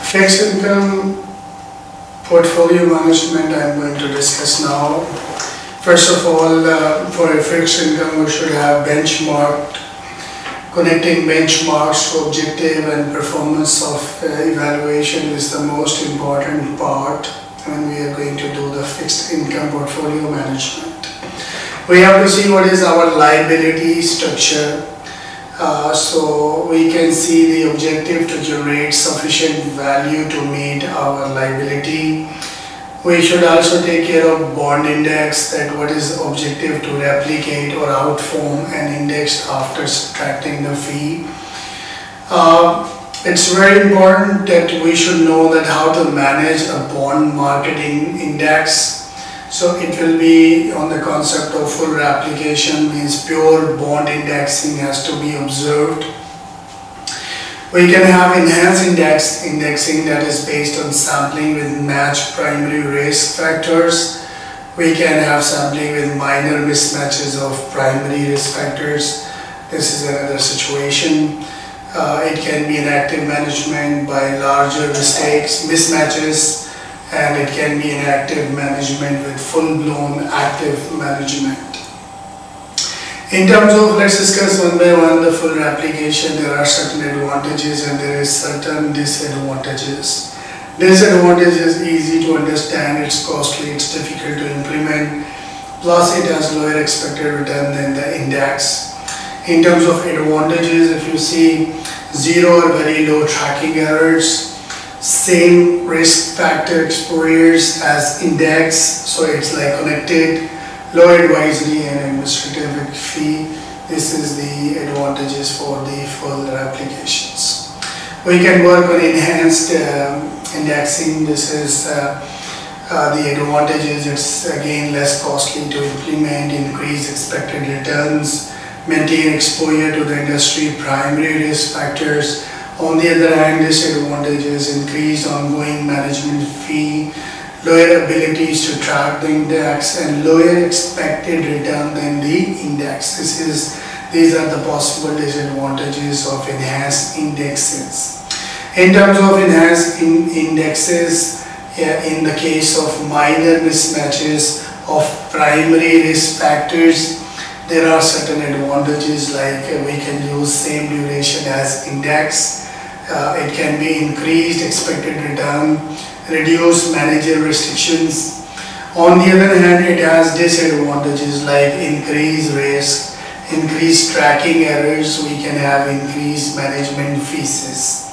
Fixed income portfolio management I'm going to discuss now. First of all, for a fixed income we should have benchmarked. Connecting benchmarks to objective and performance of evaluation is the most important part when we are going to do the fixed income portfolio management. We have to see what is our liability structure. So we can see the objective to generate sufficient value to meet our liability. We should also take care of bond index, that what is objective to replicate or outperform an index after subtracting the fee. It's very important that we should know that how to manage a bond marketing index. So it will be on the concept of full replication, means pure bond indexing has to be observed. We can have enhanced indexing that is based on sampling with matched primary risk factors. We can have sampling with minor mismatches of primary risk factors. This is another situation. It can be an active management by larger mismatches, and it can be an active management with full-blown active management. In terms of, let's discuss one by one the full replication. There are certain advantages and there is certain disadvantages. Disadvantage is easy to understand, it's costly, it's difficult to implement, plus it has lower expected return than the index. In terms of advantages, if you see zero or very low tracking errors, same risk factor exposures as index, so it's like connected, low advisory and administrative fee. This is the advantages for the full replications. We can work on enhanced indexing. This is the advantages. It's again less costly to implement, increase expected returns, maintain exposure to the industry primary risk factors. On the other hand, disadvantages: increased ongoing management fee, lower abilities to track the index, and lower expected return than the index. These are the possible disadvantages of enhanced indexes. In terms of enhanced indexes, in the case of minor mismatches of primary risk factors, there are certain advantages, like we can use same duration as index. It can be increased expected return, reduce manager restrictions. On the other hand, it has disadvantages like increased risk, increased tracking errors. We can have increased management fees.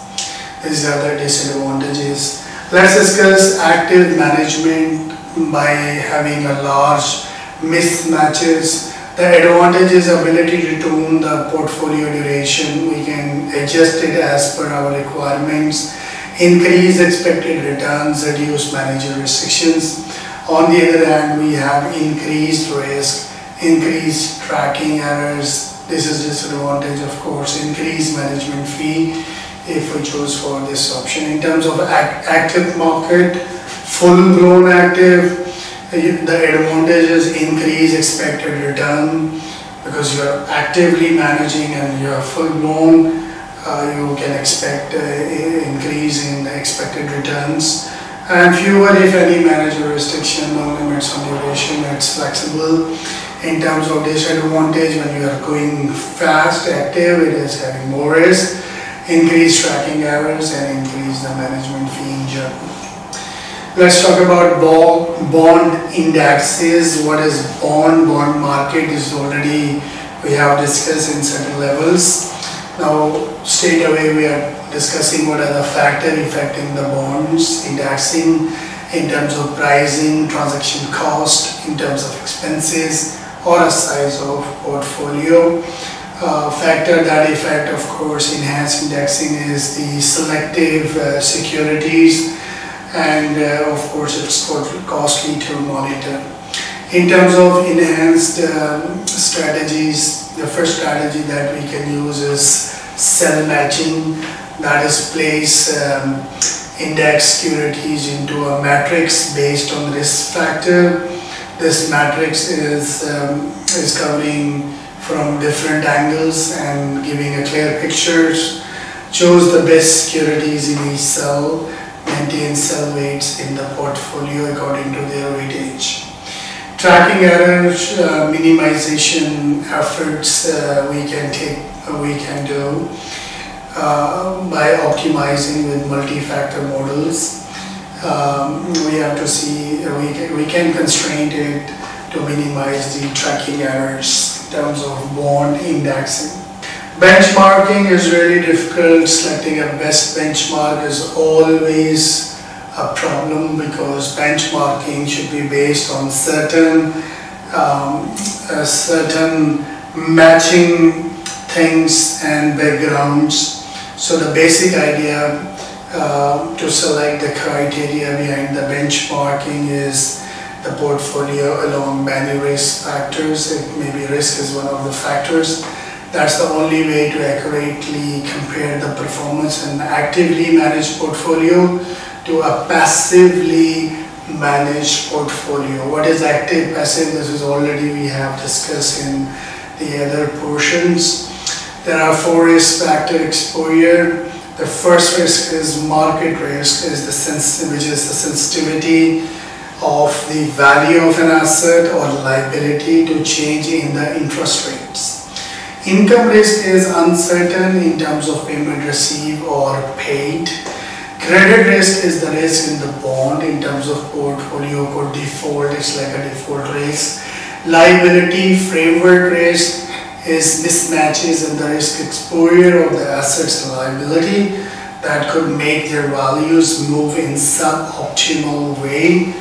These are the disadvantages. Let's discuss active management by having a large mismatches. The advantage is ability to tune the portfolio duration. We can adjust it as per our requirements, increase expected returns, reduce manager restrictions. On the other hand, we have increased risk, increased tracking errors. This is disadvantage, of course, increased management fee if we choose for this option. In terms of active market, full-blown active, the advantage is increase expected return, because you are actively managing and you are full-blown. You can expect increase in the expected returns, and fewer if any manager restriction, no limits on duration. It's flexible. In terms of disadvantage, when you are going fast active, it is having more risk, increase tracking errors, and increase the management fee in general. Let's talk about bond indexes. What is bond market is already we have discussed in certain levels. Now straight away we are discussing what are the factors affecting the bonds indexing, in terms of pricing, transaction cost, in terms of expenses, or a size of portfolio. Factor that affect, of course, enhanced indexing is the selective securities, and of course it's costly to monitor. In terms of enhanced strategies, the first strategy that we can use is cell matching, that is place index securities into a matrix based on risk factor. This matrix is covering from different angles and giving a clear picture, shows the best securities in each cell. maintain sell weights in the portfolio according to their weightage. Tracking errors, minimization efforts we can do by optimizing with multi-factor models. We have to see, we can constrain it to minimize the tracking errors in terms of bond indexing. Benchmarking is really difficult. Selecting a best benchmark is always a problem because benchmarking should be based on certain matching things and backgrounds. So the basic idea to select the criteria behind the benchmarking is the portfolio along many risk factors. Maybe risk is one of the factors. That's the only way to accurately compare the performance in an actively managed portfolio to a passively managed portfolio. What is active, passive? This is already we have discussed in the other portions. There are 4 risk factor exposure. The first risk is market risk, which is the sensitivity of the value of an asset or liability to change in the interest rates. Income risk is uncertain in terms of payment received or paid. Credit risk is the risk in the bond in terms of portfolio could default. It's like a default risk. Liability framework risk is mismatches in the risk exposure of the assets and liability that could make their values move in suboptimal way.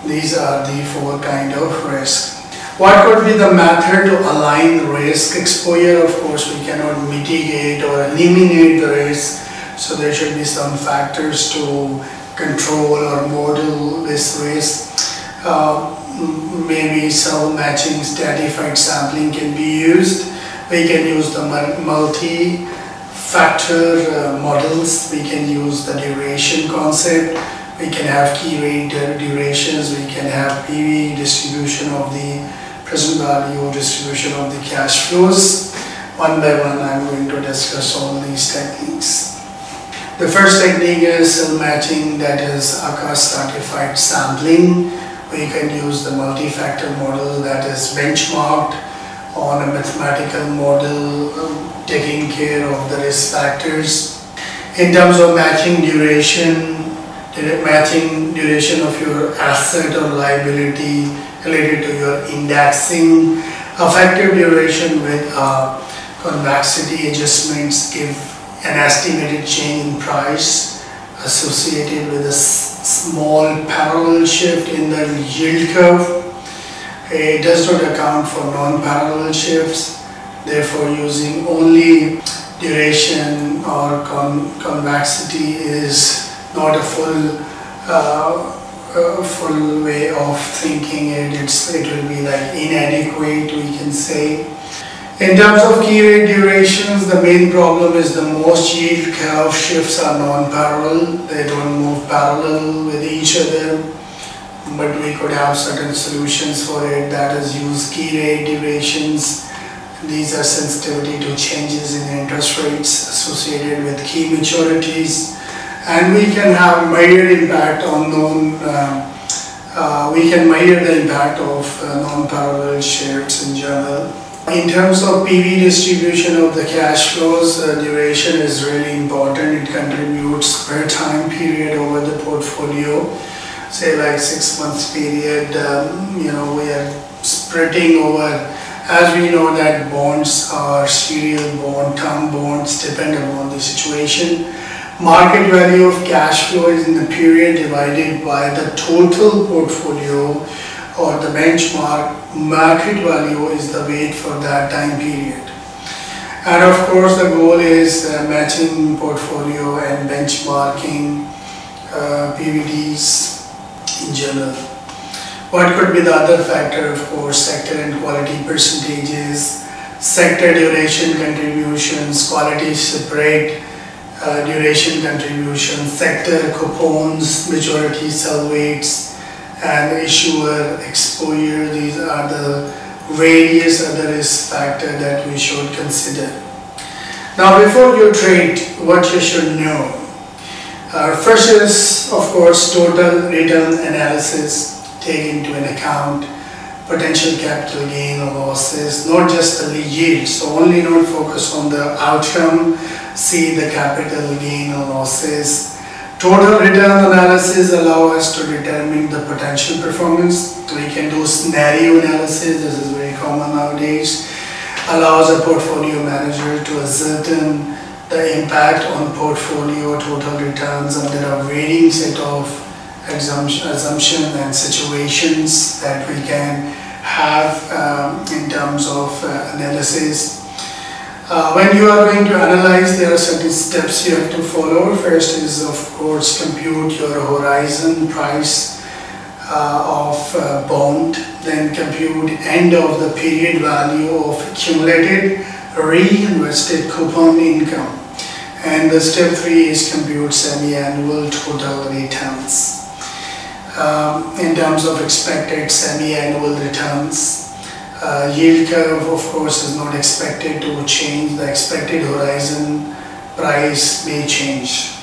These are the 4 kind of risks. What could be the method to align risk exposure? Of course, we cannot mitigate or eliminate the risk, so there should be some factors to control or model this risk. Maybe some matching stratified sampling can be used. We can use the multi-factor models. We can use the duration concept. We can have key rate durations. We can have PV distribution of the present value, distribution of the cash flows. One by one, I'm going to discuss all these techniques. The first technique is cell matching, that is ACA stratified sampling. We can use the multi-factor model that is benchmarked on a mathematical model taking care of the risk factors. In terms of matching duration of your asset or liability related to your indexing, effective duration with convexity adjustments give an estimated change in price associated with a small parallel shift in the yield curve. It does not account for non-parallel shifts. Therefore, using only duration or convexity is not a full way of thinking it. It will be like inadequate, we can say. In terms of key rate durations, the main problem is the most yield curve shifts are non-parallel. They don't move parallel with each other. But we could have certain solutions for it, that is use key rate durations. These are sensitivity to changes in interest rates associated with key maturities. And we can have measured impact on we can measure the impact of non-parallel shifts in general. In terms of PV distribution of the cash flows, duration is really important. It contributes per time period over the portfolio. Say like 6 months period, we are spreading over. As we know that bonds are serial bond, term bonds, depend upon the situation. Market value of cash flow is in the period divided by the total portfolio, or the benchmark market value is the weight for that time period. And of course the goal is matching portfolio and benchmarking PVDs in general. What could be the other factor? Of course, sector and quality percentages, sector duration contributions, quality separate duration contributions, sector coupons, maturity sell weights, and issuer exposure. These are the various other risk factors that we should consider. Now, before you trade, what you should know. First is, of course, total return analysis, take into an account potential capital gain or losses, not just the yield. So only not focus on the outcome, see the capital gain or losses. Total return analysis allow us to determine the potential performance. We can do scenario analysis, this is very common nowadays. Allows a portfolio manager to ascertain the impact on portfolio total returns, and there are varying set of assumptions and situations that we can have in terms of analysis. When you are going to analyze, there are certain steps you have to follow. First is, of course, compute your horizon price of bond, then compute end of the period value of accumulated reinvested coupon income, and the step 3 is compute semi-annual total returns. In terms of expected semi-annual returns, yield curve, of course, is not expected to change. The expected horizon price may change.